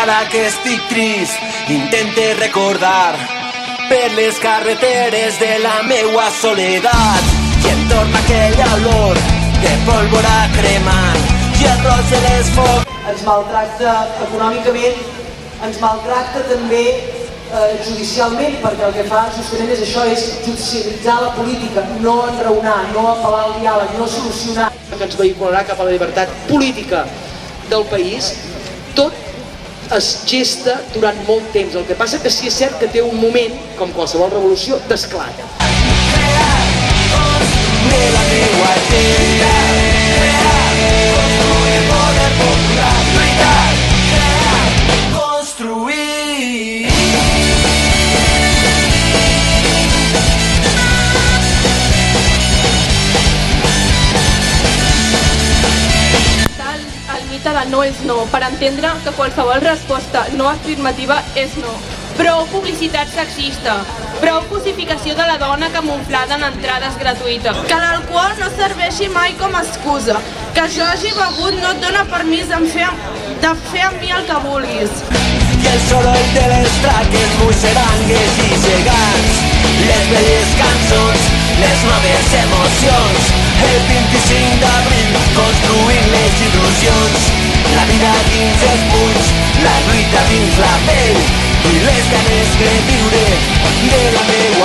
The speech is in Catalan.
Ara que estic trist, intente recordar per les carreteres de la meua soledat i em torna aquella olor de pólvora cremant i el roig de les focs. Ens maltracta econòmicament, ens maltracta també judicialment, perquè el que fa justament és això, és judicialitzar la política, no enraonar, no apel·lar al diàleg, no solucionar. Que ens vehicularà cap a la llibertat política del país, tot es gesta durant molt temps. El que passa que sí és cert que té un moment, com qualsevol revolució, d'esclat. De la meua gent, construir poder popular, lluitar, crear, construir. El mite de no és no, per entendre que qualsevol resposta no afirmativa és no. Prou publicitat sexista, prou cosificació de la dona camuflada en entrades gratuïtes. Que l'alcohol no serveixi mai com a excusa. Que jo hagi begut no et dona permís de fer amb mi el que vulguis. I el soroll de les traques, muixerangues i gegants, les velles cançons, les noves emocions, el 25 d'abril construint les il·lusions, la vida dins els punys, la lluita dins la pell i les ganes de viure de la meua